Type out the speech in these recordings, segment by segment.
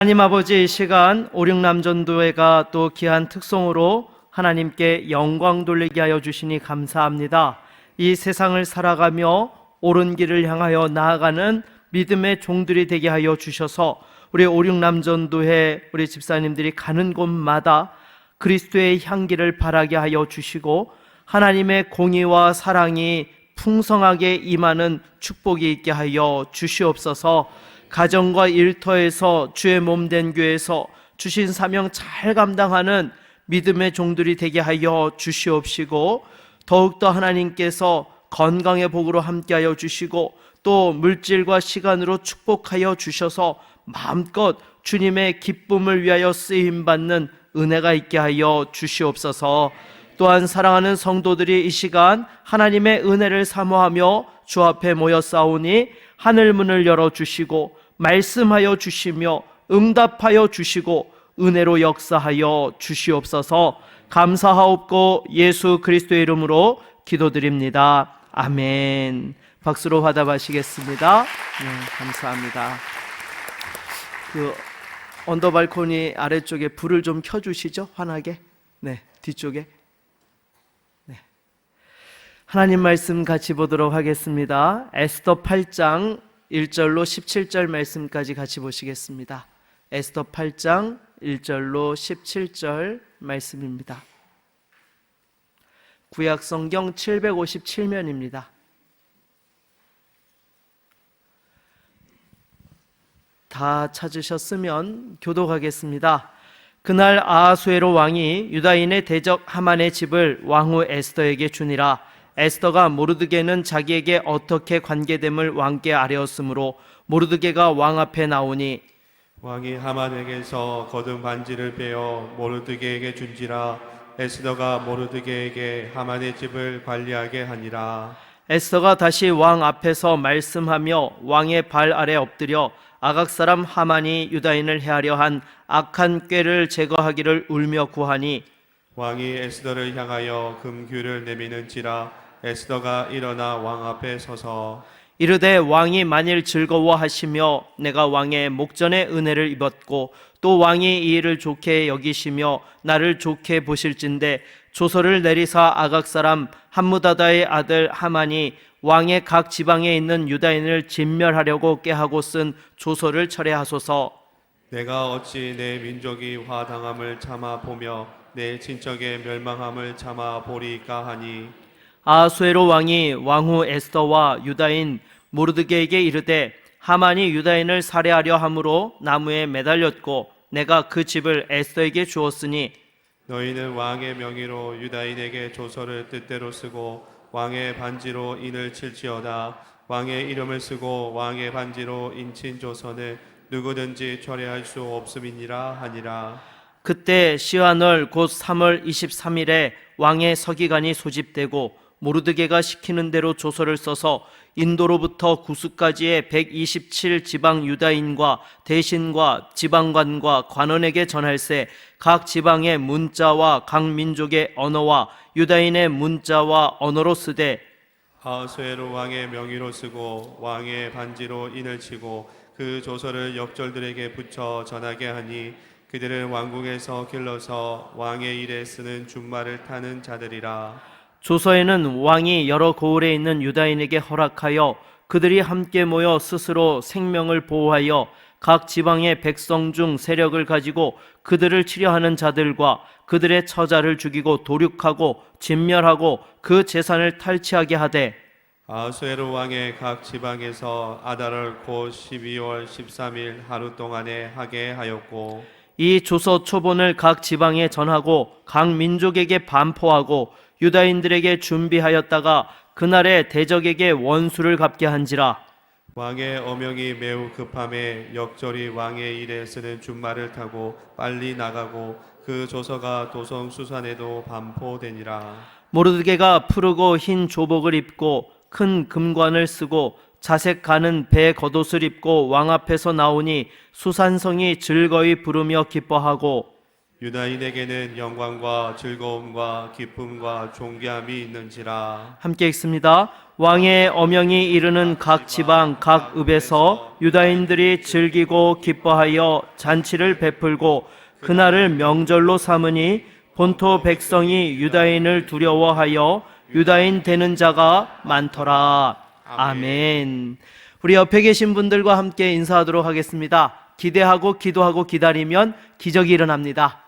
하나님 아버지, 이 시간 오륙남전도회가 또 귀한 특송으로 하나님께 영광 돌리게 하여 주시니 감사합니다. 이 세상을 살아가며 옳은 길을 향하여 나아가는 믿음의 종들이 되게 하여 주셔서 우리 오륙남전도회 우리 집사님들이 가는 곳마다 그리스도의 향기를 바라게 하여 주시고 하나님의 공의와 사랑이 풍성하게 임하는 축복이 있게 하여 주시옵소서. 가정과 일터에서 주의 몸된 교회에서 주신 사명 잘 감당하는 믿음의 종들이 되게 하여 주시옵시고, 더욱더 하나님께서 건강의 복으로 함께하여 주시고 또 물질과 시간으로 축복하여 주셔서 마음껏 주님의 기쁨을 위하여 쓰임받는 은혜가 있게 하여 주시옵소서. 또한 사랑하는 성도들이 이 시간 하나님의 은혜를 사모하며 주 앞에 모여 싸우니 하늘문을 열어주시고 말씀하여 주시며 응답하여 주시고 은혜로 역사하여 주시옵소서. 감사하옵고 예수 그리스도의 이름으로 기도드립니다. 아멘. 박수로 화답하시겠습니다. 감사합니다. 그 언더 발코니 아래쪽에 불을 좀 켜주시죠. 환하게. 네, 뒤쪽에. 하나님 말씀 같이 보도록 하겠습니다. 에스더 8장 1절로 17절 말씀까지 같이 보시겠습니다. 에스더 8장 1절로 17절 말씀입니다. 구약 성경 757면입니다. 다 찾으셨으면 교독하겠습니다. 그날 아하수에로 왕이 유다인의 대적 하만의 집을 왕후 에스더에게 주니라. 에스더가 모르드게는 자기에게 어떻게 관계됨을 왕께 아뢰었으므로 모르드게가 왕 앞에 나오니 왕이 하만에게서 거둔 반지를 빼어 모르드게에게 준지라. 에스더가 모르드게에게 하만의 집을 관리하게 하니라. 에스더가 다시 왕 앞에서 말씀하며 왕의 발 아래 엎드려 아각 사람 하만이 유다인을 해하려 한 악한 꾀를 제거하기를 울며 구하니 왕이 에스더를 향하여 금규를 내미는지라. 에스더가 일어나 왕 앞에 서서 이르되 왕이 만일 즐거워하시며 내가 왕의 목전에 은혜를 입었고 또 왕이 이 일을 좋게 여기시며 나를 좋게 보실진대 조서를 내리사 아각 사람 함무다다의 아들 하만이 왕의 각 지방에 있는 유다인을 진멸하려고 꾀하고 쓴 조서를 철회하소서. 내가 어찌 내 민족이 화당함을 참아 보며 내 친척의 멸망함을 참아 보리까 하니. 아하수에로 왕이 왕후 에스더와 유다인 모르드게에게 이르되 하만이 유다인을 살해하려 함으로 나무에 매달렸고 내가 그 집을 에스더에게 주었으니 너희는 왕의 명의로 유다인에게 조서를 뜻대로 쓰고 왕의 반지로 인을 칠지어다. 왕의 이름을 쓰고 왕의 반지로 인친 조서는 누구든지 철회할 수 없음이니라 하니라. 그때 시한월 곧 3월 23일에 왕의 서기관이 소집되고 모르드게가 시키는 대로 조서를 써서 인도로부터 구스까지의 127 지방 유다인과 대신과 지방관과 관원에게 전할세. 각 지방의 문자와 각 민족의 언어와 유다인의 문자와 언어로 쓰되 아하수에로 왕의 명의로 쓰고 왕의 반지로 인을 치고 그 조서를 역절들에게 붙여 전하게 하니 그들은 왕궁에서 길러서 왕의 일에 쓰는 준말을 타는 자들이라. 조서에는 왕이 여러 고을에 있는 유다인에게 허락하여 그들이 함께 모여 스스로 생명을 보호하여 각 지방의 백성 중 세력을 가지고 그들을 치려하는 자들과 그들의 처자를 죽이고 도륙하고 진멸하고 그 재산을 탈취하게 하되 아하수에로 왕의 각 지방에서 아달월 곧 12월 13일 하루 동안에 하게 하였고 이 조서 초본을 각 지방에 전하고 각 민족에게 반포하고 유다인들에게 준비하였다가 그날에 대적에게 원수를 갚게 한지라. 왕의 어명이 매우 급함에 역절이 왕의 일에 쓰는 준말을 타고 빨리 나가고 그 조서가 도성 수산에도 반포되니라. 모르드게가 푸르고 흰 조복을 입고 큰 금관을 쓰고 자색 가는 배 겉옷을 입고 왕 앞에서 나오니 수산성이 즐거이 부르며 기뻐하고 유다인에게는 영광과 즐거움과 기쁨과 존귀함이 있는지라. 함께 읽습니다. 왕의 어명이 이르는 각 지방 각 읍에서 유다인들이 즐기고 기뻐하여 잔치를 베풀고 그날을 명절로 삼으니 본토 백성이 유다인을 두려워하여 유다인 되는 자가 많더라. 아멘. 우리 옆에 계신 분들과 함께 인사하도록 하겠습니다. 기대하고 기도하고 기다리면 기적이 일어납니다.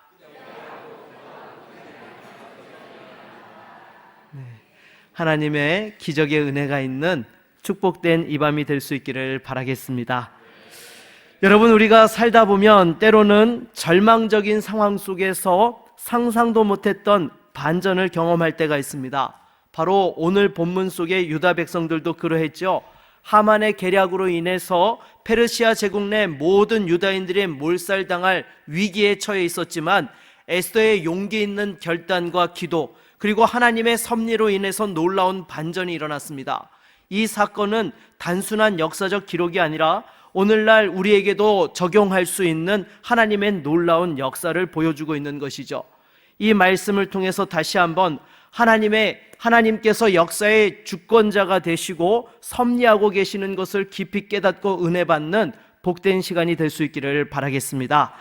하나님의 기적의 은혜가 있는 축복된 이 밤이 될 수 있기를 바라겠습니다. 여러분, 우리가 살다 보면 때로는 절망적인 상황 속에서 상상도 못했던 반전을 경험할 때가 있습니다. 바로 오늘 본문 속의 유다 백성들도 그러했죠. 하만의 계략으로 인해서 페르시아 제국 내 모든 유다인들이 몰살당할 위기에 처해 있었지만 에스더의 용기 있는 결단과 기도, 그리고 하나님의 섭리로 인해서 놀라운 반전이 일어났습니다. 이 사건은 단순한 역사적 기록이 아니라 오늘날 우리에게도 적용할 수 있는 하나님의 놀라운 역사를 보여주고 있는 것이죠. 이 말씀을 통해서 다시 한번 하나님께서 역사의 주권자가 되시고 섭리하고 계시는 것을 깊이 깨닫고 은혜 받는 복된 시간이 될 수 있기를 바라겠습니다.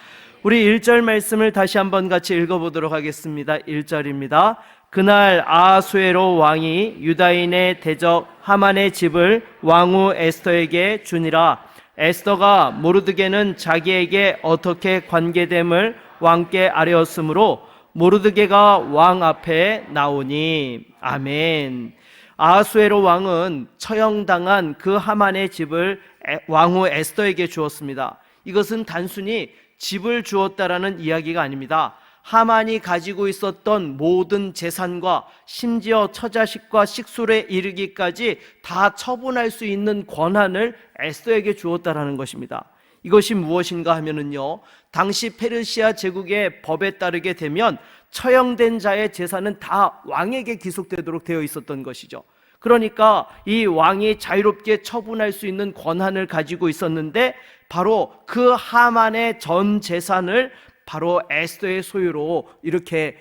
우리 1절 말씀을 다시 한번 같이 읽어보도록 하겠습니다. 1절입니다. 그날 아하수에로 왕이 유다인의 대적 하만의 집을 왕후 에스더에게 주니라. 에스더가 모르드게는 자기에게 어떻게 관계됨을 왕께 아뢰었으므로 모르드게가 왕 앞에 나오니. 아멘. 아하수에로 왕은 처형당한 그 하만의 집을 왕후 에스더에게 주었습니다. 이것은 단순히 집을 주었다라는 이야기가 아닙니다. 하만이 가지고 있었던 모든 재산과 심지어 처자식과 식술에 이르기까지 다 처분할 수 있는 권한을 에스더에게 주었다라는 것입니다. 이것이 무엇인가 하면은요, 당시 페르시아 제국의 법에 따르게 되면 처형된 자의 재산은 다 왕에게 기속되도록 되어 있었던 것이죠. 그러니까 이 왕이 자유롭게 처분할 수 있는 권한을 가지고 있었는데 바로 그 하만의 전 재산을 바로 에스더의 소유로 이렇게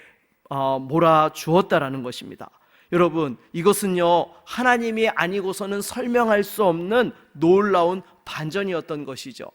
몰아주었다라는 것입니다. 여러분, 이것은요, 하나님이 아니고서는 설명할 수 없는 놀라운 반전이었던 것이죠.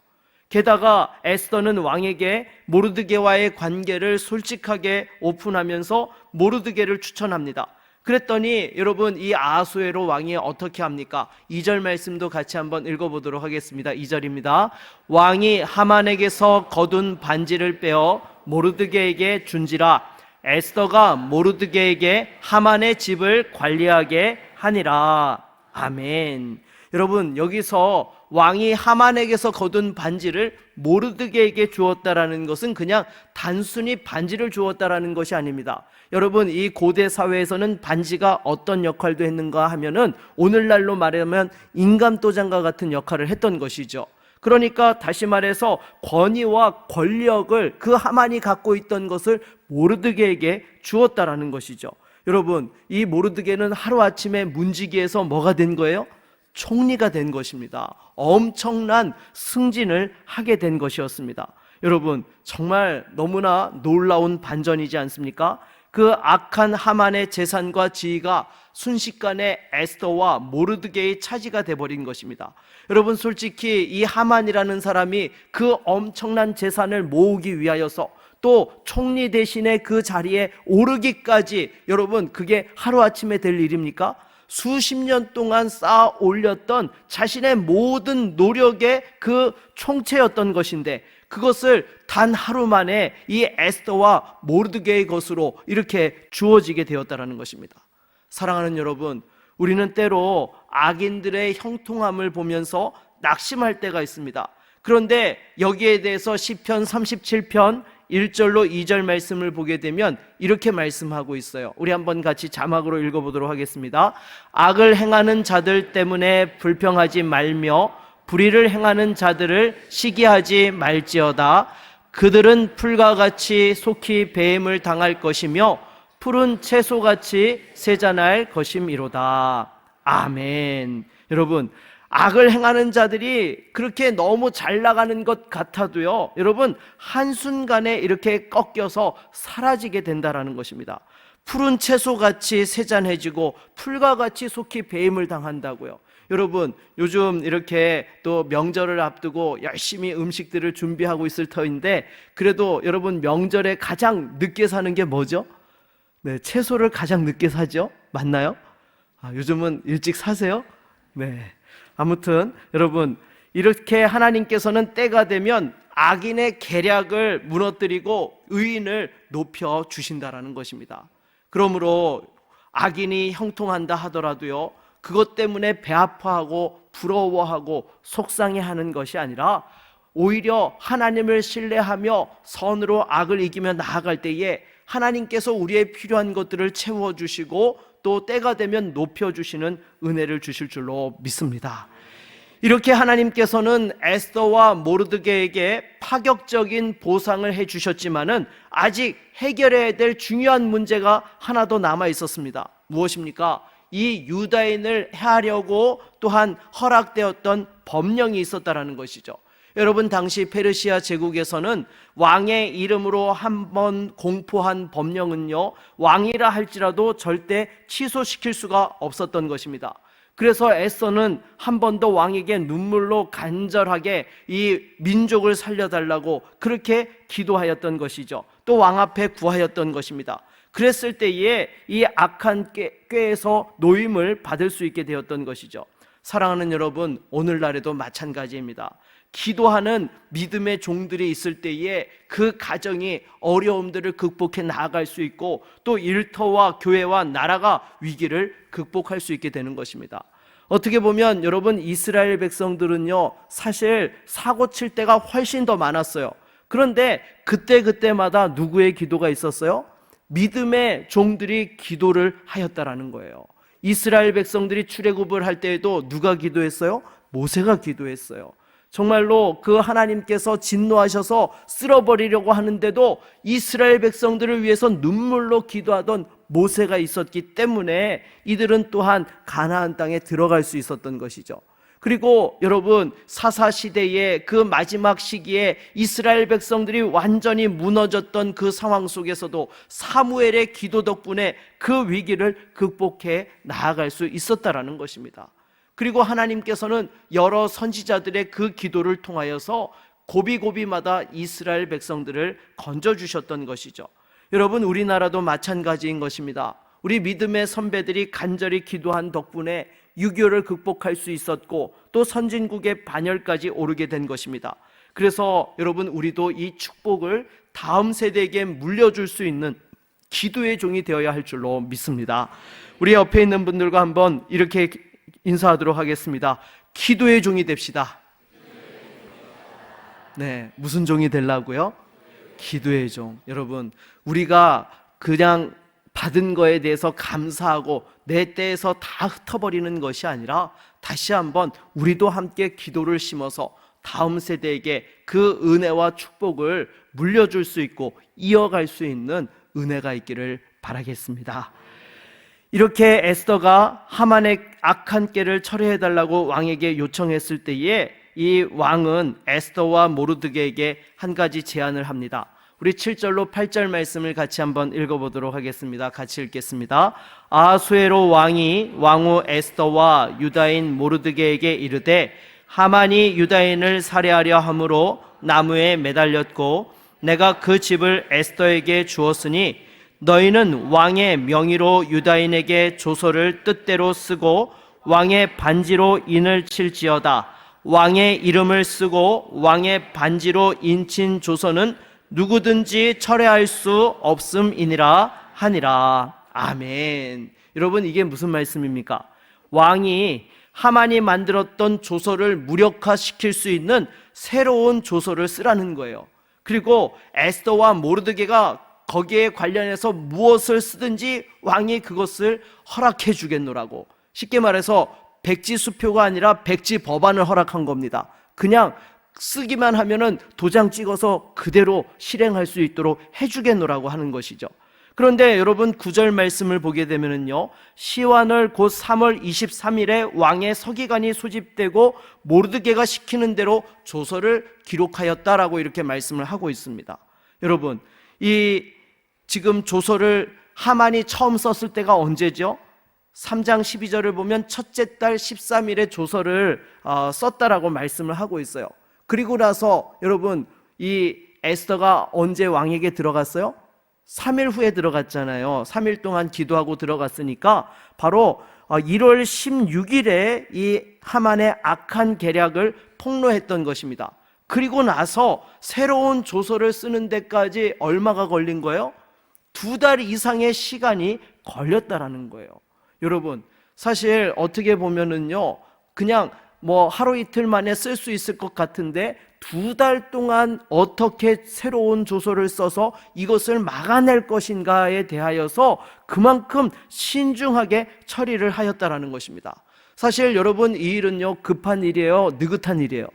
게다가 에스더는 왕에게 모르드게와의 관계를 솔직하게 오픈하면서 모르드게를 추천합니다. 그랬더니 여러분, 이 아하수에로 왕이 어떻게 합니까? 2절 말씀도 같이 한번 읽어보도록 하겠습니다. 2절입니다. 왕이 하만에게서 거둔 반지를 빼어 모르드게에게 준지라. 에스더가 모르드게에게 하만의 집을 관리하게 하니라. 아멘. 여러분, 여기서 왕이 하만에게서 거둔 반지를 모르드게에게 주었다라는 것은 그냥 단순히 반지를 주었다라는 것이 아닙니다. 여러분, 이 고대 사회에서는 반지가 어떤 역할도 했는가 하면은 오늘날로 말하면 인감도장과 같은 역할을 했던 것이죠. 그러니까 다시 말해서 권위와 권력을 그 하만이 갖고 있던 것을 모르드게에게 주었다라는 것이죠. 여러분, 이 모르드게는 하루아침에 문지기에서 뭐가 된 거예요? 총리가 된 것입니다. 엄청난 승진을 하게 된 것이었습니다. 여러분, 정말 너무나 놀라운 반전이지 않습니까? 그 악한 하만의 재산과 지위가 순식간에 에스더와 모르드게의 차지가 돼버린 것입니다. 여러분, 솔직히 이 하만이라는 사람이 그 엄청난 재산을 모으기 위하여서 또 총리 대신에 그 자리에 오르기까지, 여러분, 그게 하루아침에 될 일입니까? 수십 년 동안 쌓아 올렸던 자신의 모든 노력의 그 총체였던 것인데 그것을 단 하루 만에 이 에스더와 모르드게의 것으로 이렇게 주어지게 되었다는 것입니다. 사랑하는 여러분, 우리는 때로 악인들의 형통함을 보면서 낙심할 때가 있습니다. 그런데 여기에 대해서 시편 37편 1절로 2절 말씀을 보게 되면 이렇게 말씀하고 있어요. 우리 한번 같이 자막으로 읽어보도록 하겠습니다. 악을 행하는 자들 때문에 불평하지 말며 불의를 행하는 자들을 시기하지 말지어다. 그들은 풀과 같이 속히 배임을 당할 것이며 푸른 채소같이 세잔할 것임이로다. 아멘. 여러분, 악을 행하는 자들이 그렇게 너무 잘 나가는 것 같아도요, 여러분, 한순간에 이렇게 꺾여서 사라지게 된다라는 것입니다. 푸른 채소같이 세잔해지고 풀과 같이 속히 배임을 당한다고요. 여러분, 요즘 이렇게 또 명절을 앞두고 열심히 음식들을 준비하고 있을 터인데, 그래도 여러분, 명절에 가장 늦게 사는 게 뭐죠? 네, 채소를 가장 늦게 사죠? 맞나요? 요즘은 일찍 사세요? 네. 아무튼 여러분, 이렇게 하나님께서는 때가 되면 악인의 계략을 무너뜨리고 의인을 높여 주신다라는 것입니다. 그러므로 악인이 형통한다 하더라도요, 그것 때문에 배 아파하고 부러워하고 속상해하는 것이 아니라 오히려 하나님을 신뢰하며 선으로 악을 이기며 나아갈 때에 하나님께서 우리의 필요한 것들을 채워주시고 또 때가 되면 높여주시는 은혜를 주실 줄로 믿습니다. 이렇게 하나님께서는 에스더와 모르드게에게 파격적인 보상을 해주셨지만은 아직 해결해야 될 중요한 문제가 하나 더 남아 있었습니다. 무엇입니까? 이 유다인을 해하려고 또한 허락되었던 법령이 있었다라는 것이죠. 여러분, 당시 페르시아 제국에서는 왕의 이름으로 한번 공포한 법령은요, 왕이라 할지라도 절대 취소시킬 수가 없었던 것입니다. 그래서 에스더는 한 번 더 왕에게 눈물로 간절하게 이 민족을 살려달라고 그렇게 기도하였던 것이죠. 또 왕 앞에 구하였던 것입니다. 그랬을 때에 이 악한 꾀에서 노임을 받을 수 있게 되었던 것이죠. 사랑하는 여러분, 오늘날에도 마찬가지입니다. 기도하는 믿음의 종들이 있을 때에 그 가정이 어려움들을 극복해 나아갈 수 있고 또 일터와 교회와 나라가 위기를 극복할 수 있게 되는 것입니다. 어떻게 보면 여러분, 이스라엘 백성들은요, 사실 사고 칠 때가 훨씬 더 많았어요. 그런데 그때마다 누구의 기도가 있었어요? 믿음의 종들이 기도를 하였다라는 거예요. 이스라엘 백성들이 출애굽을 할 때에도 누가 기도했어요? 모세가 기도했어요. 정말로 그 하나님께서 진노하셔서 쓸어버리려고 하는데도 이스라엘 백성들을 위해서 눈물로 기도하던 모세가 있었기 때문에 이들은 또한 가나안 땅에 들어갈 수 있었던 것이죠. 그리고 여러분, 사사시대의 그 마지막 시기에 이스라엘 백성들이 완전히 무너졌던 그 상황 속에서도 사무엘의 기도 덕분에 그 위기를 극복해 나아갈 수 있었다라는 것입니다. 그리고 하나님께서는 여러 선지자들의 그 기도를 통하여서 고비고비마다 이스라엘 백성들을 건져주셨던 것이죠. 여러분, 우리나라도 마찬가지인 것입니다. 우리 믿음의 선배들이 간절히 기도한 덕분에 6.25를 극복할 수 있었고 또 선진국의 반열까지 오르게 된 것입니다. 그래서 여러분, 우리도 이 축복을 다음 세대에게 물려줄 수 있는 기도의 종이 되어야 할 줄로 믿습니다. 우리 옆에 있는 분들과 한번 이렇게 인사하도록 하겠습니다. 기도의 종이 됩시다. 네, 무슨 종이 되려고요? 기도의 종. 여러분, 우리가 그냥 받은 거에 대해서 감사하고 내 때에서 다 흩어버리는 것이 아니라 다시 한번 우리도 함께 기도를 심어서 다음 세대에게 그 은혜와 축복을 물려줄 수 있고 이어갈 수 있는 은혜가 있기를 바라겠습니다. 이렇게 에스더가 하만의 악한 꾀를 철회해달라고 왕에게 요청했을 때에 이 왕은 에스더와 모르드게에게 한 가지 제안을 합니다. 우리 7절로 8절 말씀을 같이 한번 읽어보도록 하겠습니다. 같이 읽겠습니다. 아수에로 왕이 왕후 에스더와 유다인 모르드게에게 이르되 하만이 유다인을 살해하려 함으로 나무에 매달렸고 내가 그 집을 에스더에게 주었으니 너희는 왕의 명의로 유다인에게 조서를 뜻대로 쓰고 왕의 반지로 인을 칠지어다. 왕의 이름을 쓰고 왕의 반지로 인친 조서는 누구든지 철회할 수 없음이니라 하니라. 아멘. 여러분, 이게 무슨 말씀입니까? 왕이 하만이 만들었던 조서를 무력화시킬 수 있는 새로운 조서를 쓰라는 거예요. 그리고 에스더와 모르드게가 거기에 관련해서 무엇을 쓰든지 왕이 그것을 허락해 주겠노라고. 쉽게 말해서 백지수표가 아니라 백지법안을 허락한 겁니다. 그냥 쓰기만 하면은 도장 찍어서 그대로 실행할 수 있도록 해주겠노라고 하는 것이죠. 그런데 여러분 9절 말씀을 보게 되면은요, 시완을 곧 3월 23일에 왕의 서기관이 소집되고 모르드게가 시키는 대로 조서를 기록하였다라고 이렇게 말씀을 하고 있습니다. 여러분, 이 지금 조서를 하만이 처음 썼을 때가 언제죠? 3장 12절을 보면 첫째 달 13일에 조서를 썼다라고 말씀을 하고 있어요. 그리고 나서 여러분, 이 에스더가 언제 왕에게 들어갔어요? 3일 후에 들어갔잖아요. 3일 동안 기도하고 들어갔으니까 바로 1월 16일에 이 하만의 악한 계략을 폭로했던 것입니다. 그리고 나서 새로운 조서를 쓰는 데까지 얼마가 걸린 거예요? 2달 이상의 시간이 걸렸다라는 거예요. 여러분, 사실 어떻게 보면은요, 그냥 뭐 하루 이틀 만에 쓸 수 있을 것 같은데 2달 동안 어떻게 새로운 조서를 써서 이것을 막아낼 것인가에 대하여서 그만큼 신중하게 처리를 하였다라는 것입니다. 사실 여러분, 이 일은요, 급한 일이에요, 느긋한 일이에요?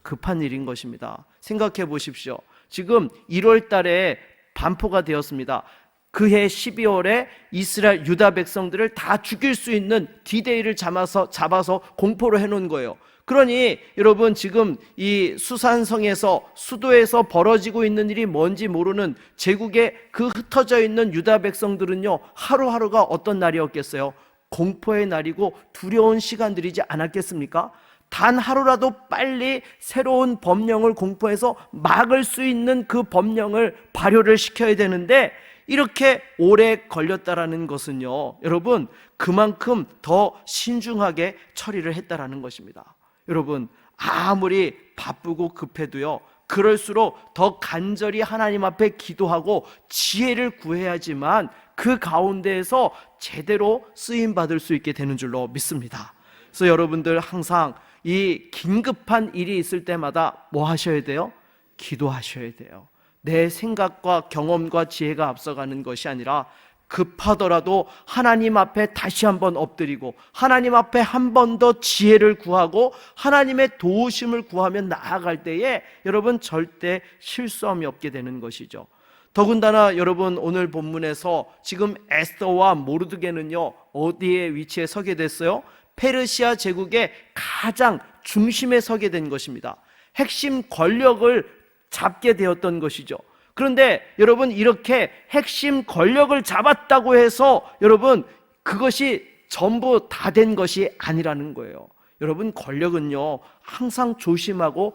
급한 일인 것입니다. 생각해 보십시오. 지금 1월 달에 반포가 되었습니다. 그해 12월에 이스라엘 유다 백성들을 다 죽일 수 있는 디데이를 잡아서 공포로 해놓은 거예요. 그러니 여러분, 지금 이 수산성에서 수도에서 벌어지고 있는 일이 뭔지 모르는 제국에 그 흩어져 있는 유다 백성들은요, 하루하루가 어떤 날이었겠어요? 공포의 날이고 두려운 시간들이지 않았겠습니까? 단 하루라도 빨리 새로운 법령을 공포해서 막을 수 있는 그 법령을 발효를 시켜야 되는데 이렇게 오래 걸렸다라는 것은요, 여러분, 그만큼 더 신중하게 처리를 했다라는 것입니다. 여러분, 아무리 바쁘고 급해도요, 그럴수록 더 간절히 하나님 앞에 기도하고 지혜를 구해야지만 그 가운데에서 제대로 쓰임 받을 수 있게 되는 줄로 믿습니다. 그래서 여러분들 항상 이 긴급한 일이 있을 때마다 뭐 하셔야 돼요? 기도하셔야 돼요. 내 생각과 경험과 지혜가 앞서가는 것이 아니라 급하더라도 하나님 앞에 다시 한번 엎드리고 하나님 앞에 한 번 더 지혜를 구하고 하나님의 도우심을 구하며 나아갈 때에 여러분, 절대 실수함이 없게 되는 것이죠. 더군다나 여러분, 오늘 본문에서 지금 에스더와 모르드게는요, 어디에 위치해 서게 됐어요? 페르시아 제국의 가장 중심에 서게 된 것입니다. 핵심 권력을 잡게 되었던 것이죠. 그런데 여러분, 이렇게 핵심 권력을 잡았다고 해서 여러분, 그것이 전부 다 된 것이 아니라는 거예요. 여러분, 권력은요, 항상 조심하고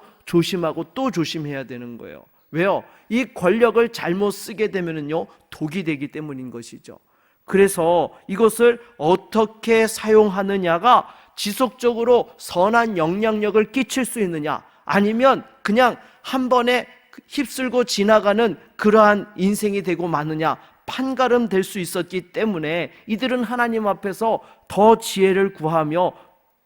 또 조심해야 되는 거예요. 왜요? 이 권력을 잘못 쓰게 되면은요, 독이 되기 때문인 것이죠. 그래서 이것을 어떻게 사용하느냐가 지속적으로 선한 영향력을 끼칠 수 있느냐, 아니면 그냥 한 번에 휩쓸고 지나가는 그러한 인생이 되고 마느냐, 판가름 될 수 있었기 때문에 이들은 하나님 앞에서 더 지혜를 구하며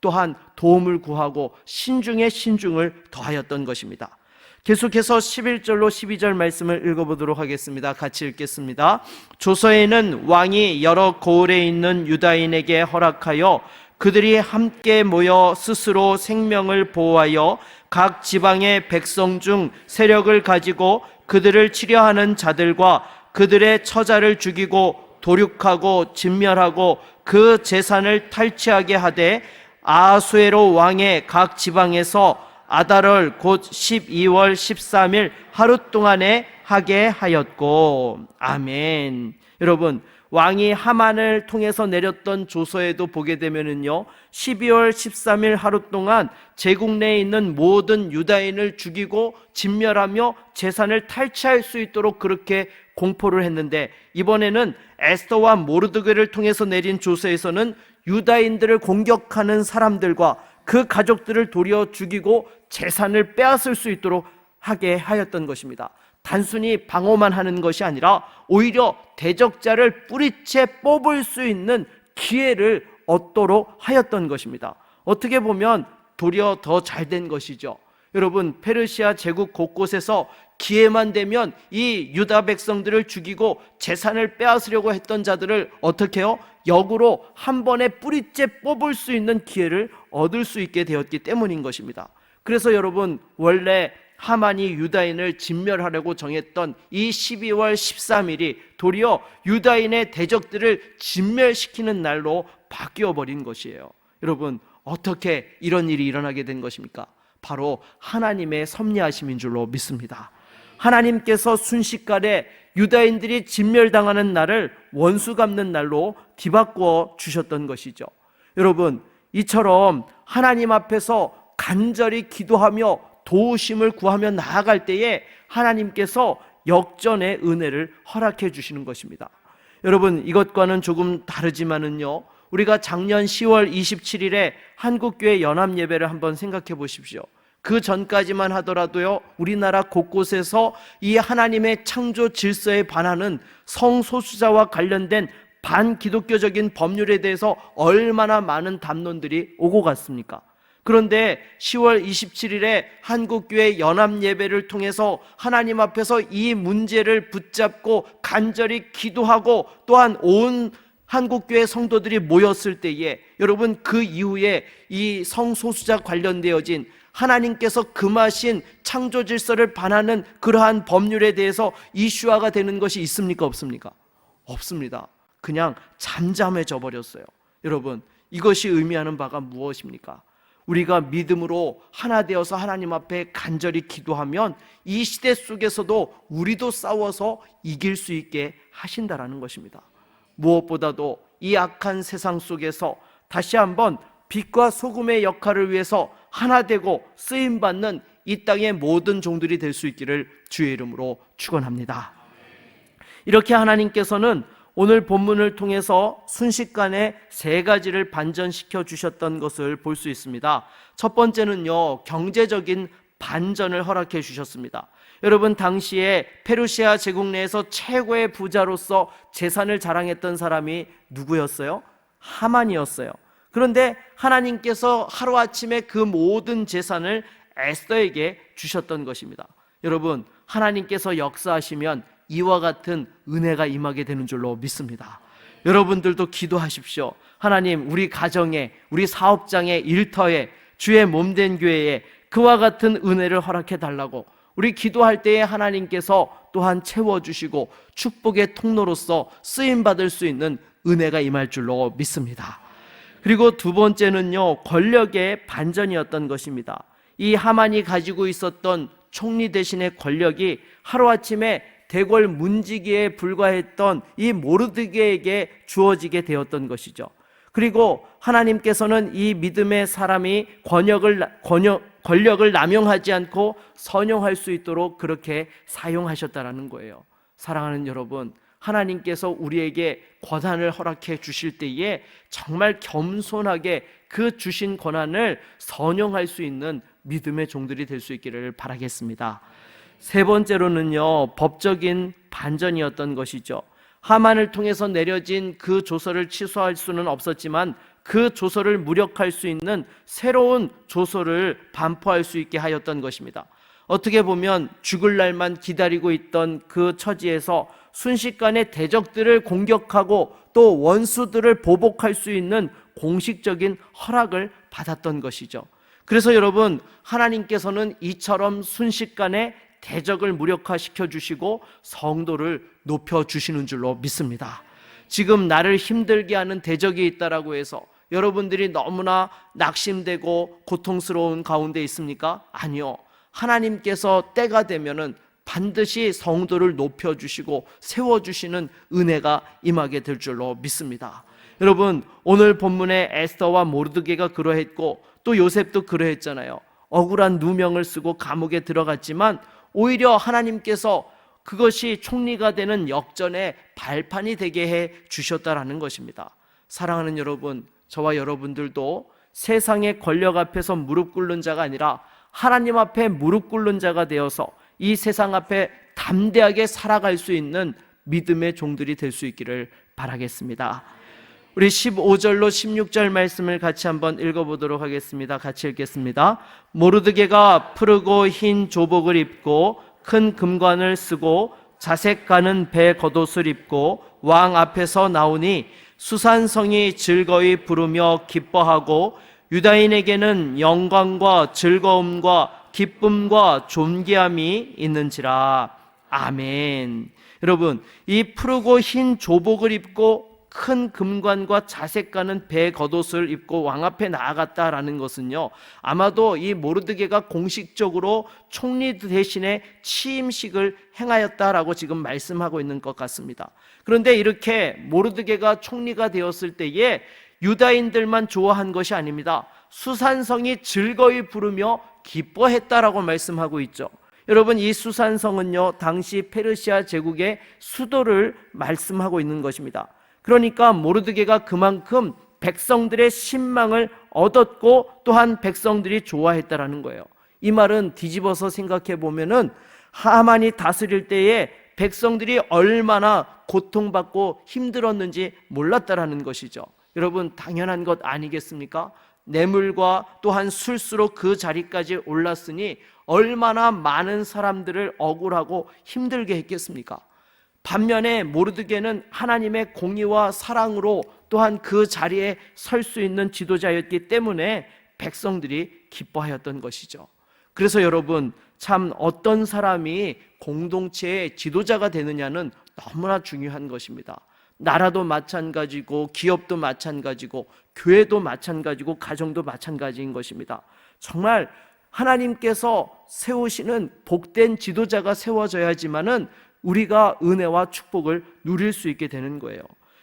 또한 도움을 구하고 신중에 신중을 더하였던 것입니다. 계속해서 11절로 12절 말씀을 읽어보도록 하겠습니다. 같이 읽겠습니다. 조서에는 왕이 여러 고을에 있는 유다인에게 허락하여 그들이 함께 모여 스스로 생명을 보호하여 각 지방의 백성 중 세력을 가지고 그들을 치려하는 자들과 그들의 처자를 죽이고 도륙하고 진멸하고 그 재산을 탈취하게 하되 아하수에로 왕의 각 지방에서 아달월 곧 12월 13일 하루 동안에 하게 하였고. 아멘. 여러분, 왕이 하만을 통해서 내렸던 조서에도 보게 되면은요, 12월 13일 하루 동안 제국 내에 있는 모든 유다인을 죽이고 진멸하며 재산을 탈취할 수 있도록 그렇게 공포를 했는데, 이번에는 에스더와 모르드게를 통해서 내린 조서에서는 유다인들을 공격하는 사람들과 그 가족들을 도리어 죽이고 재산을 빼앗을 수 있도록 하게 하였던 것입니다. 단순히 방어만 하는 것이 아니라 오히려 대적자를 뿌리채 뽑을 수 있는 기회를 얻도록 하였던 것입니다. 어떻게 보면 도리어 더 잘된 것이죠. 여러분, 페르시아 제국 곳곳에서 기회만 되면 이 유다 백성들을 죽이고 재산을 빼앗으려고 했던 자들을 어떻게 해요? 역으로 한 번에 뿌리째 뽑을 수 있는 기회를 얻을 수 있게 되었기 때문인 것입니다. 그래서 여러분, 원래 하만이 유다인을 진멸하려고 정했던 이 12월 13일이 도리어 유다인의 대적들을 진멸시키는 날로 바뀌어 버린 것이에요. 여러분, 어떻게 이런 일이 일어나게 된 것입니까? 바로 하나님의 섭리하심인 줄로 믿습니다. 하나님께서 순식간에 유다인들이 진멸당하는 날을 원수 갚는 날로 뒤바꾸어 주셨던 것이죠. 여러분, 이처럼 하나님 앞에서 간절히 기도하며 도우심을 구하며 나아갈 때에 하나님께서 역전의 은혜를 허락해 주시는 것입니다. 여러분, 이것과는 조금 다르지만은요, 우리가 작년 10월 27일에 한국교회 연합예배를 한번 생각해 보십시오. 그 전까지만 하더라도요, 우리나라 곳곳에서 이 하나님의 창조 질서에 반하는 성소수자와 관련된 반기독교적인 법률에 대해서 얼마나 많은 담론들이 오고 갔습니까? 그런데 10월 27일에 한국교회 연합예배를 통해서 하나님 앞에서 이 문제를 붙잡고 간절히 기도하고 또한 온 한국교회 성도들이 모였을 때에 여러분, 그 이후에 이 성소수자 관련되어진 하나님께서 금하신 창조 질서를 반하는 그러한 법률에 대해서 이슈화가 되는 것이 있습니까? 없습니까? 없습니다. 그냥 잠잠해져 버렸어요. 여러분, 이것이 의미하는 바가 무엇입니까? 우리가 믿음으로 하나 되어서 하나님 앞에 간절히 기도하면 이 시대 속에서도 우리도 싸워서 이길 수 있게 하신다라는 것입니다. 무엇보다도 이 악한 세상 속에서 다시 한번 빛과 소금의 역할을 위해서 하나 되고 쓰임받는 이 땅의 모든 종들이 될 수 있기를 주의 이름으로 축원합니다. 이렇게 하나님께서는 오늘 본문을 통해서 순식간에 세 가지를 반전시켜 주셨던 것을 볼 수 있습니다. 첫 번째는요, 경제적인 반전을 허락해 주셨습니다. 여러분, 당시에 페르시아 제국 내에서 최고의 부자로서 재산을 자랑했던 사람이 누구였어요? 하만이었어요. 그런데 하나님께서 하루아침에 그 모든 재산을 에스더에게 주셨던 것입니다. 여러분, 하나님께서 역사하시면 이와 같은 은혜가 임하게 되는 줄로 믿습니다. 여러분들도 기도하십시오. 하나님, 우리 가정에, 우리 사업장에, 일터에, 주의 몸된 교회에 그와 같은 은혜를 허락해 달라고 우리 기도할 때에 하나님께서 또한 채워주시고 축복의 통로로서 쓰임받을 수 있는 은혜가 임할 줄로 믿습니다. 그리고 두 번째는요, 권력의 반전이었던 것입니다. 이 하만이 가지고 있었던 총리 대신의 권력이 하루아침에 대궐 문지기에 불과했던 이 모르드게에게 주어지게 되었던 것이죠. 그리고 하나님께서는 이 믿음의 사람이 권력을 남용하지 않고 선용할 수 있도록 그렇게 사용하셨다라는 거예요. 사랑하는 여러분, 하나님께서 우리에게 권한을 허락해 주실 때에 정말 겸손하게 그 주신 권한을 선용할 수 있는 믿음의 종들이 될 수 있기를 바라겠습니다. 세 번째로는요, 법적인 반전이었던 것이죠. 하만을 통해서 내려진 그 조서를 취소할 수는 없었지만 그 조서를 무력할 수 있는 새로운 조서를 반포할 수 있게 하였던 것입니다. 어떻게 보면 죽을 날만 기다리고 있던 그 처지에서 순식간에 대적들을 공격하고 또 원수들을 보복할 수 있는 공식적인 허락을 받았던 것이죠. 그래서 여러분, 하나님께서는 이처럼 순식간에 대적을 무력화시켜 주시고 성도를 높여 주시는 줄로 믿습니다. 지금 나를 힘들게 하는 대적이 있다라고 해서 여러분들이 너무나 낙심되고 고통스러운 가운데 있습니까? 아니요. 하나님께서 때가 되면은 반드시 성도를 높여 주시고 세워 주시는 은혜가 임하게 될 줄로 믿습니다. 여러분, 오늘 본문의 에스더와 모르드게가 그러했고 또 요셉도 그러했잖아요. 억울한 누명을 쓰고 감옥에 들어갔지만 오히려 하나님께서 그것이 총리가 되는 역전의 발판이 되게 해 주셨다라는 것입니다. 사랑하는 여러분, 저와 여러분들도 세상의 권력 앞에서 무릎 꿇는 자가 아니라 하나님 앞에 무릎 꿇는 자가 되어서 이 세상 앞에 담대하게 살아갈 수 있는 믿음의 종들이 될 수 있기를 바라겠습니다. 우리 15절로 16절 말씀을 같이 한번 읽어보도록 하겠습니다. 같이 읽겠습니다. 모르드게가 푸르고 흰 조복을 입고 큰 금관을 쓰고 자색 가는 배 겉옷을 입고 왕 앞에서 나오니 수산성이 즐거이 부르며 기뻐하고 유다인에게는 영광과 즐거움과 기쁨과 존귀함이 있는지라. 아멘. 여러분, 이 푸르고 흰 조복을 입고 큰 금관과 자색 가는 배 겉옷을 입고 왕 앞에 나아갔다라는 것은요, 아마도 이 모르드게가 공식적으로 총리 대신에 취임식을 행하였다라고 지금 말씀하고 있는 것 같습니다. 그런데 이렇게 모르드게가 총리가 되었을 때에 유다인들만 좋아한 것이 아닙니다. 수산성이 즐거이 부르며 기뻐했다라고 말씀하고 있죠. 여러분, 이 수산성은요, 당시 페르시아 제국의 수도를 말씀하고 있는 것입니다. 그러니까 모르드게가 그만큼 백성들의 신망을 얻었고 또한 백성들이 좋아했다라는 거예요. 이 말은 뒤집어서 생각해 보면은 하만이 다스릴 때에 백성들이 얼마나 고통받고 힘들었는지 몰랐다라는 것이죠. 여러분, 당연한 것 아니겠습니까? 뇌물과 또한 술수로 그 자리까지 올랐으니 얼마나 많은 사람들을 억울하고 힘들게 했겠습니까? 반면에 모르드게는 하나님의 공의와 사랑으로 또한 그 자리에 설 수 있는 지도자였기 때문에 백성들이 기뻐하였던 것이죠. 그래서 여러분, 참 어떤 사람이 공동체의 지도자가 되느냐는 너무나 중요한 것입니다. 나라도 마찬가지고 기업도 마찬가지고 교회도 마찬가지고 가정도 마찬가지인 것입니다. 정말 하나님께서 세우시는 복된 지도자가 세워져야지만은 우리가 은혜와 축복을 누릴 수 있게 되는 거예요.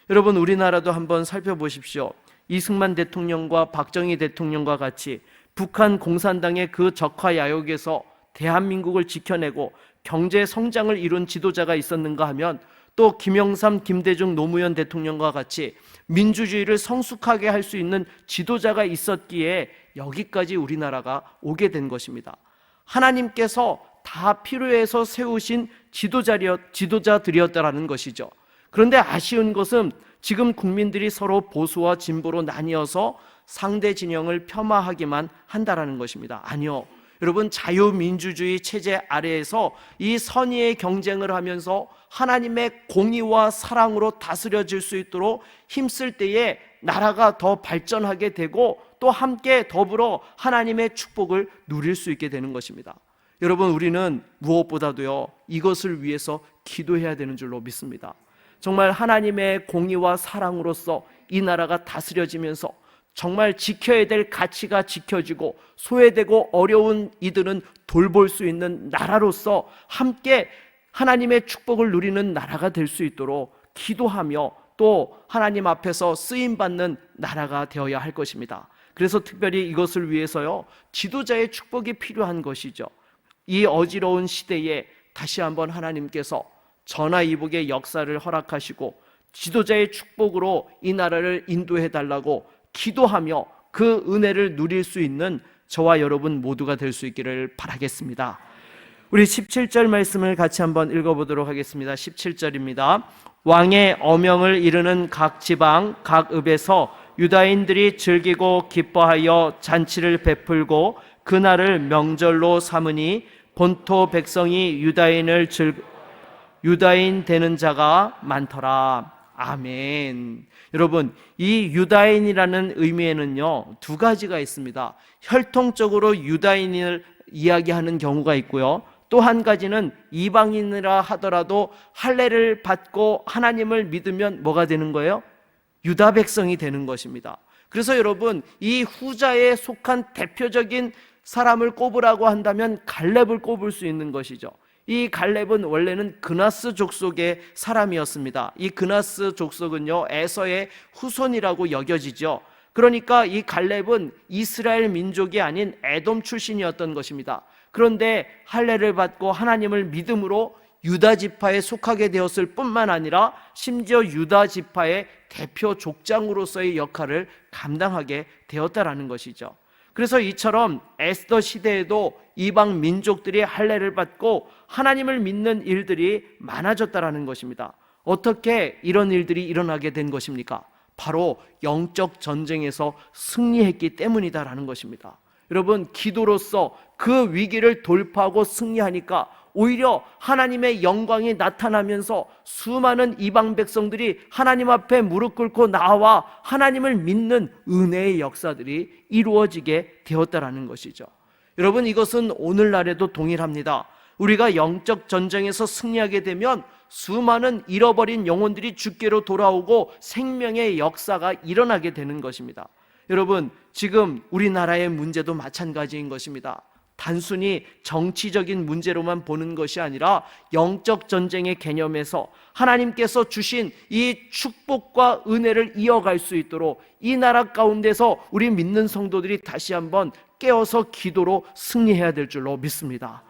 여러분, 우리나라도 한번 살펴보십시오. 이승만 대통령과 박정희 대통령과 같이 북한 공산당의 그 적화 야욕에서 대한민국을 지켜내고 경제 성장을 이룬 지도자가 있었는가 하면 또 김영삼, 김대중 노무현 대통령과 같이 민주주의를 성숙하게 할 수 있는 지도자가 있었기에 여기까지 우리나라가 오게 된 것입니다. 하나님께서 다 필요해서 세우신 지도자들이었다라는 것이죠. 그런데 아쉬운 것은 지금 국민들이 서로 보수와 진보로 나뉘어서 상대 진영을 폄하하기만 한다라는 것입니다. 아니요. 여러분, 자유민주주의 체제 아래에서 이 선의의 경쟁을 하면서 하나님의 공의와 사랑으로 다스려질 수 있도록 힘쓸 때에 나라가 더 발전하게 되고 또 함께 더불어 하나님의 축복을 누릴 수 있게 되는 것입니다. 여러분, 우리는 무엇보다도요, 이것을 위해서 기도해야 되는 줄로 믿습니다. 정말 하나님의 공의와 사랑으로서 이 나라가 다스려지면서 정말 지켜야 될 가치가 지켜지고 소외되고 어려운 이들은 돌볼 수 있는 나라로서 함께 하나님의 축복을 누리는 나라가 될 수 있도록 기도하며 또 하나님 앞에서 쓰임받는 나라가 되어야 할 것입니다. 그래서 특별히 이것을 위해서요, 지도자의 축복이 필요한 것이죠. 이 어지러운 시대에 다시 한번 하나님께서 전화위복의 역사를 허락하시고 지도자의 축복으로 이 나라를 인도해 달라고 기도하며 그 은혜를 누릴 수 있는 저와 여러분 모두가 될 수 있기를 바라겠습니다. 우리 17절 말씀을 같이 한번 읽어보도록 하겠습니다. 17절입니다. 왕의 어명을 이루는 각 지방 각 읍에서 유다인들이 즐기고 기뻐하여 잔치를 베풀고 그날을 명절로 삼으니 본토 백성이 유다인 되는 자가 많더라. 아멘. 여러분, 이 유다인이라는 의미에는요, 두 가지가 있습니다. 혈통적으로 유다인을 이야기하는 경우가 있고요, 또 한 가지는 이방인이라 하더라도 할례를 받고 하나님을 믿으면 뭐가 되는 거예요? 유다 백성이 되는 것입니다. 그래서 여러분, 이 후자에 속한 대표적인 사람을 꼽으라고 한다면 갈렙을 꼽을 수 있는 것이죠. 이 갈렙은 원래는 그나스 족속의 사람이었습니다. 이 그나스 족속은요, 에서의 후손이라고 여겨지죠. 그러니까 이 갈렙은 이스라엘 민족이 아닌 에돔 출신이었던 것입니다. 그런데 할례를 받고 하나님을 믿음으로 유다 지파에 속하게 되었을 뿐만 아니라 심지어 유다 지파의 대표 족장으로서의 역할을 감당하게 되었다라는 것이죠. 그래서 이처럼 에스더 시대에도 이방 민족들이 할례를 받고 하나님을 믿는 일들이 많아졌다라는 것입니다. 어떻게 이런 일들이 일어나게 된 것입니까? 바로 영적 전쟁에서 승리했기 때문이다라는 것입니다. 여러분, 기도로서 그 위기를 돌파하고 승리하니까 오히려 하나님의 영광이 나타나면서 수많은 이방 백성들이 하나님 앞에 무릎 꿇고 나와 하나님을 믿는 은혜의 역사들이 이루어지게 되었다라는 것이죠. 여러분, 이것은 오늘날에도 동일합니다. 우리가 영적 전쟁에서 승리하게 되면 수많은 잃어버린 영혼들이 주께로 돌아오고 생명의 역사가 일어나게 되는 것입니다. 여러분, 지금 우리나라의 문제도 마찬가지인 것입니다. 단순히 정치적인 문제로만 보는 것이 아니라 영적 전쟁의 개념에서 하나님께서 주신 이 축복과 은혜를 이어갈 수 있도록 이 나라 가운데서 우리 믿는 성도들이 다시 한번 깨어서 기도로 승리해야 될 줄로 믿습니다.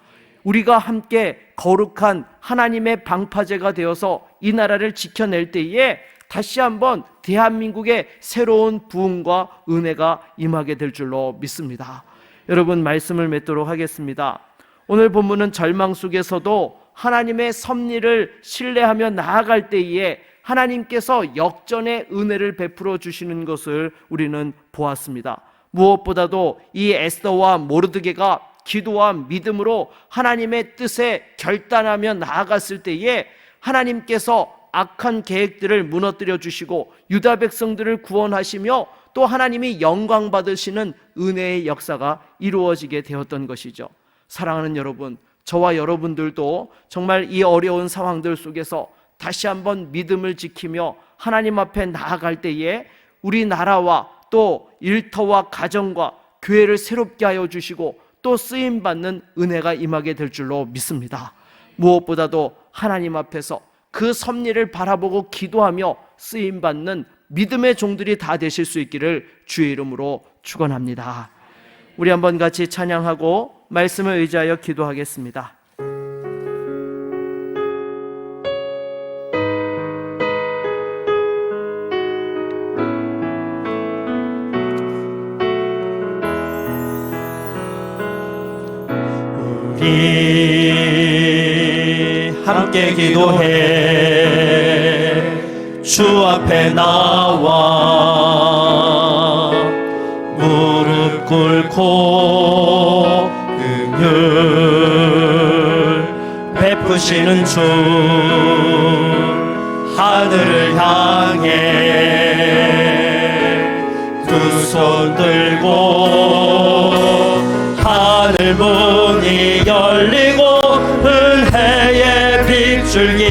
우리가 함께 거룩한 하나님의 방파제가 되어서 이 나라를 지켜낼 때에 다시 한번 대한민국의 새로운 부흥과 은혜가 임하게 될 줄로 믿습니다. 여러분, 말씀을 맺도록 하겠습니다. 오늘 본문은 절망 속에서도 하나님의 섭리를 신뢰하며 나아갈 때에 하나님께서 역전의 은혜를 베풀어 주시는 것을 우리는 보았습니다. 무엇보다도 이 에스더와 모르드게가 기도와 믿음으로 하나님의 뜻에 결단하며 나아갔을 때에 하나님께서 악한 계획들을 무너뜨려 주시고 유다 백성들을 구원하시며 또 하나님이 영광 받으시는 은혜의 역사가 이루어지게 되었던 것이죠. 사랑하는 여러분, 저와 여러분들도 정말 이 어려운 상황들 속에서 다시 한번 믿음을 지키며 하나님 앞에 나아갈 때에 우리나라와 또 일터와 가정과 교회를 새롭게 하여 주시고 또 쓰임받는 은혜가 임하게 될 줄로 믿습니다. 무엇보다도 하나님 앞에서 그 섭리를 바라보고 기도하며 쓰임받는 믿음의 종들이 다 되실 수 있기를 주의 이름으로 축원합니다. 우리 한번 같이 찬양하고 말씀을 의지하여 기도하겠습니다. 우리 함께 기도해 주 앞에 나와 무릎 꿇고 긍휼 베푸시는 주 하늘을 향해 두 손 들고 하늘 문이 열리고 은혜의 빗줄기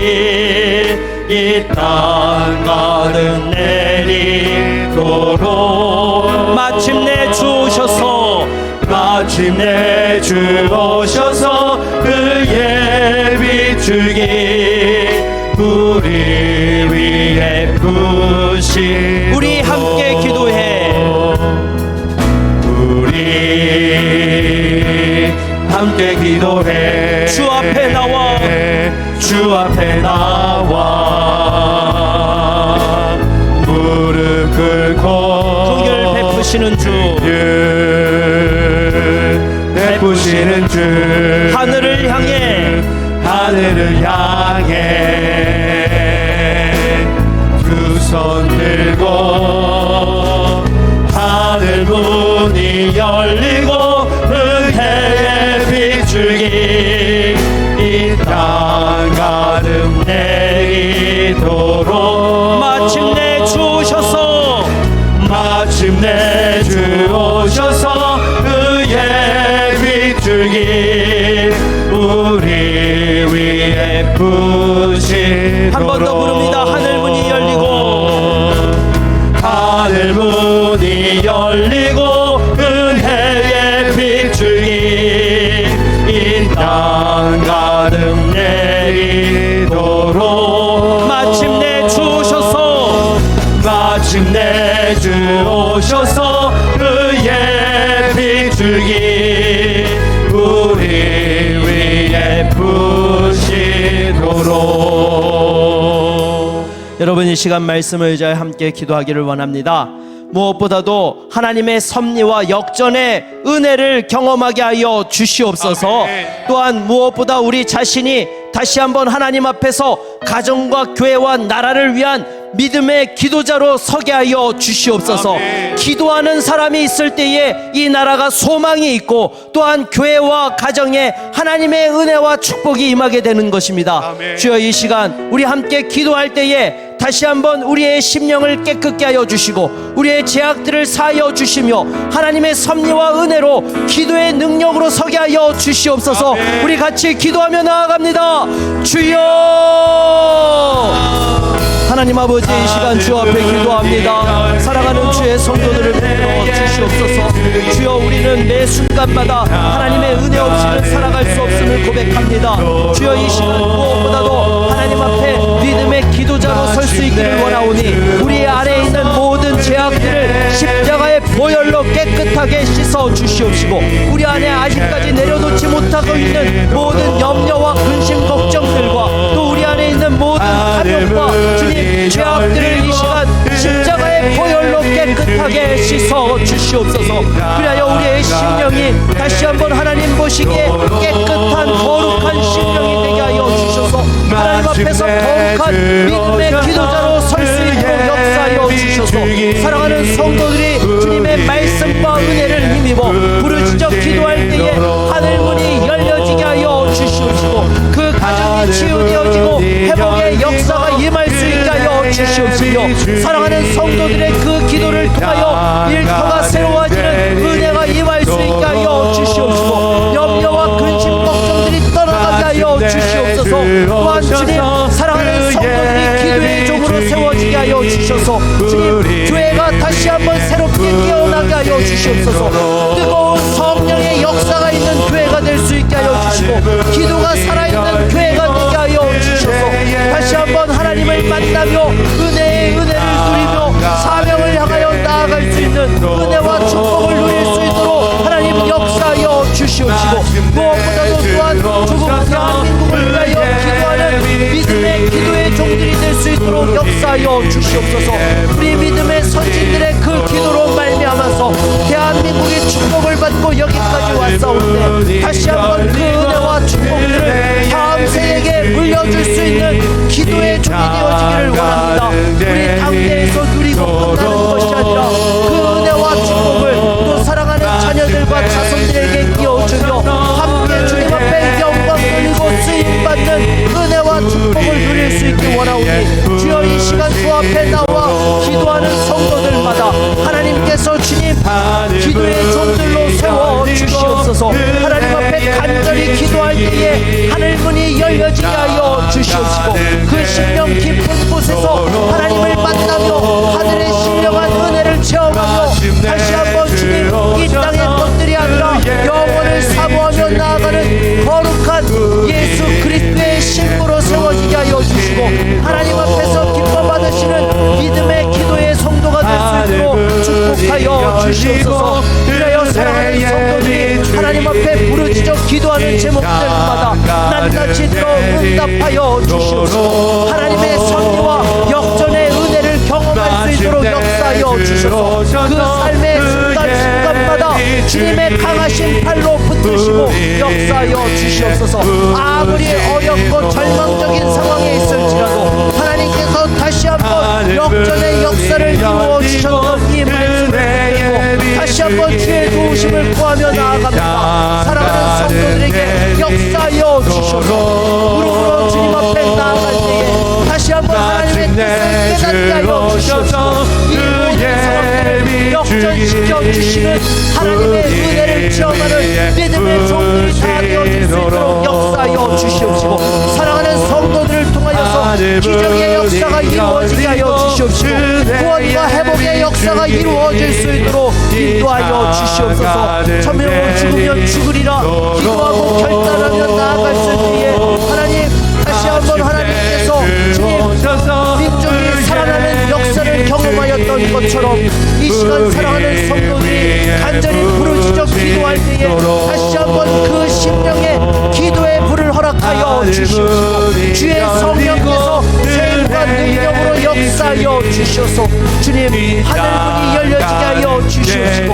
이 땅 가득 내리도록 마침내 주 오셔서 그의 빗줄기 우리 위에 부시 우리 함께 기도해. 우리 함께 기도해 주 앞에 나와 무릎 꿇고 긍휼 베푸시는 주 베푸시는 주 하늘을 향해 두 손 들고 하늘 문이 열리고 은혜의 빗줄기 이 땅 가득 내리도록 마침내 주 오셔서 그의 빗줄기 우리 위에 부시도록 한 번 더 부릅니다. 하늘 문이 열리고 은혜의 빗줄기 이 땅 가득 내리도록 마침내 주 오셔서 그의 빗줄기 우리 위에 부시도록. 여러분, 이 시간 말씀을 의지하여 함께 기도하기를 원합니다. 무엇보다도 하나님의 섭리와 역전의 은혜를 경험하게 하여 주시옵소서. 아멘. 또한 무엇보다 우리 자신이 다시 한번 하나님 앞에서 가정과 교회와 나라를 위한 믿음의 기도자로 서게 하여 주시옵소서. 아멘. 기도하는 사람이 있을 때에 이 나라가 소망이 있고 또한 교회와 가정에 하나님의 은혜와 축복이 임하게 되는 것입니다. 아멘. 주여, 이 시간 우리 함께 기도할 때에 다시 한번 우리의 심령을 깨끗게 하여 주시고 우리의 죄악들을 사하여 주시며 하나님의 섭리와 은혜로 기도의 능력으로 서게 하여 주시옵소서. 아멘. 우리 같이 기도하며 나아갑니다. 주여, 하나님 아버지, 이 시간 주 앞에 기도합니다. 사랑하는 주의 성도들을 불러 주시옵소서. 주여, 우리는 매 순간마다 하나님의 은혜 없이는 살아갈 수 없음을 고백합니다. 주여, 이 시간 무엇보다도 하나님 앞에 믿음의 기도자로 설 수 있기를 원하오니 우리 안에 있는 모든 죄악들을 십자가의 보혈로 깨끗하게 씻어 주시옵시고 우리 안에 아직까지 내려놓지 못하고 있는 모든 염려와 근심 걱정들과 또 우리 안에 있는 모든 탐욕과 주님 죄악들을 이 시간 십자가의 보혈로 깨끗하게 씻어 주시옵소서. 그리하여 우리의 심령이 다시 한번 하나님 보시기에 깨끗한 거룩한 심령이 되게 하여 주셔서 하나님 앞에서 거룩한 믿음의 기도자로 설 수 있도록 역사하여 주셔서 사랑하는 성도들이 주님의 말씀과 은혜를 힘입어 부르짖어 기도할 때에 하늘문이 열려지게 하여 주시옵시고 그 가정이 치유되어지고 회복의 역사가 임할 수 있게 하여 주시옵시며 사랑하는 성도들의 그 기도를 통하여 일터가 새로워지는 은혜가 임할 수 있게 하여 주시옵시고 염려와 근심 걱정들이 떠나가게 하여 주시옵소서. 또한 주님, 사랑하는 성도들이 기도의 종으로 세워지게 하여 주셔서 주님, 교회가 다시 한번 새롭게 깨어나게 하여 주시옵소서. 뜨거운 성령의 역사가 있는 교회가 될 수 있게 하여 주시고 기도가 살아있는 교회가 되게 하여 주셔서 다시 한번 하나님을 만나며 은혜의 은혜를 누리며 사명을 향하여 나아갈 수 있는 은혜와 축복을 누릴 수 있도록 하나님 역사하여 주시옵시고 무엇보다도 또한 조국 대한민국을 위하여 기도하는 믿음의 기도의 종들이 될 수 있도록 역사하여 주시옵소서. 우리 믿음의 선진들의 그 기도로 말미암아서 대한민국이 축복을 받고 여기까지 왔사온데 다시 한번 그 은혜와 축복들을 다음 세대에게 물려줄 수 있는 기도의 종이 되어지기를 원합니다. 우리 당대에서 누리고 끝나는 것이 아니라 그 은혜와 축복을 또 사랑하는 자녀들과 자손들에게 이어주며 함께 주님 앞에 영광 돌리고 쓰임받는 은혜와 축복을 누릴 수 있기 원하오니 주여, 이 시간 주 앞에 나와 기도하는 성도들마다 하나님께서 주님 기도의 종들로 세워 주시옵소서. 하나님 앞에 간절히 기도할 때에 하늘문이 열려지게 하여 주시옵시고 그 심령 깊은 곳에서 하나님을 만나며 하늘의 신령한 은혜를 체험하며 다시 한번 주님, 이 땅의 것들이 아니라 영원을 사모하며 나아가는 거룩한 예수 그리스도의 신부로 세워지게 하여 주시고 하나님 앞에서 기뻐 받으시는 믿음의 기도의 성도가 될 수 있도록 축복하여 주시옵소서. 그래야 사랑하는 성도들이 하나님 앞에 부르짖어 기도하는 제목들마다 낱낱이 들어 응답하여 주시옵소서. 하나님의 섭리와 역전의 은혜를 경험할 수 있도록 역사하여 주셔서 그 삶의 순간순간마다 주님의 강하신 팔로 붙드시고 역사하여 주시옵소서. 아무리 어렵고 절망적인 상황에 있을지라도 하나님께서 다시 한번 역전의 역사를 이루어 주셨던 이 말씀을 듣고 다시 한번 주의 도우심을 구하며 나아갑니다. 사랑하는 성도들에게 역사하여 주셔서 무릎으로 주님 앞에 나아갈 때에 다시 한번 하나님의 뜻을 깨닫게 하여 주셔서 이 모든 상황들을 역전시켜 주시는 하나님의 은혜를 체험하는 믿음의 종들이 다 되어질 수 있도록 역사하여 주시옵시고 사랑하는 성도들을 통하여서 기적의 역사가 이루어지게 하여 주시옵시고 구원과 회복의 역사가 이루어질 수 있도록 인도하여 주시옵소서. 천명으로 죽으면 죽으리라 기도하고 결단하며 나아갈 수 있기에 하나님, 다시 한번 하나님께서 주님 민족이 살아나는 역사를 경험하였던 것처럼 이 시간 사랑하는 성도들이 간절히 부르짖어 기도할 때에 다시 한번 그 심령의 기도의 불을 허락하여 주시옵시고 주의 성령께서 세임과 능력으로 역사하여 주셔서 주님, 하늘문이 열려지게 하여 주시옵시고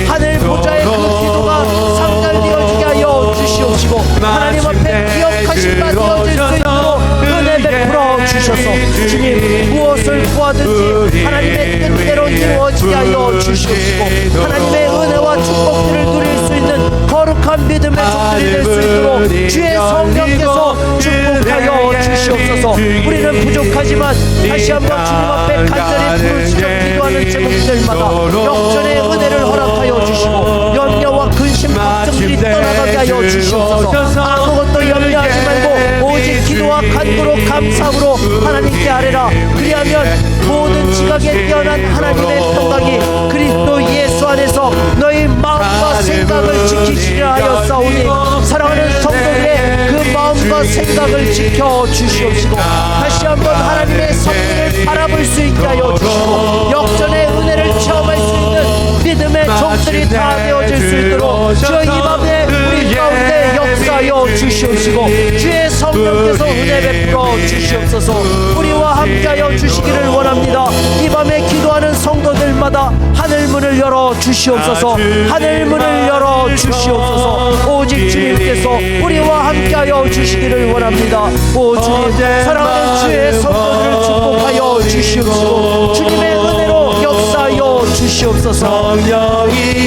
하늘 보좌의 그 기도가 상달되어지게 하여 주시옵시고 하나님 앞에 기억하신 바 되어질 수 있도록 은혜 베풀어 주셔서 주님 무엇을 구하든지 하나님의 뜻대로 이루어지게 하여 주시옵시고 하나님의 은혜와 축복들을 누릴 수 있는 거룩한 믿음의 종들이 될 수 있도록 주의 성령께서 축복하여 주시옵소서. 우리는 부족하지만 다시 한번 주님 앞에 간절히 부르짖어 기도하는 제목들마다 역전의 은혜를 허락하여 주시고 염려와 근심 걱정들이 떠나가게 하여 주시옵소서. 아무것도 염려하지 말고 오직 기도와 간구로 감사함으로 하나님께 아뢰라. 그리하면 모든 지각에 뛰어난 하나님의 평강이 그리스도 예수 안에서 너희 마음과 생각을 지키시리라 하였사오니 사랑하는 성도들의 그 마음과 생각을 지켜 주시옵시고 다시 한번 하나님의 성령을 바라볼 수 있게 하여 주시고 역전의 은혜를 체험할 수 있는 믿음의 종들이 다 되어질 수 있도록 주여 이 밤에 우리 가운데 역사하여 주시옵시고 주의 성령께서 은혜 베풀어 주시옵소서. 우리와 함께하여 주시기를 원합니다. 이 밤에 기도하는 성도들마다 하늘문을 열어 주시옵소서. 하늘문을 열어 주시옵소서. 오직 주님께서 우리와 함께하여 주시기를 원합니다. 오 주님 사랑하는 주의 성도들을 축복하여 주시옵시고 주님의 은혜로 역사하여 주시옵소서. 성령이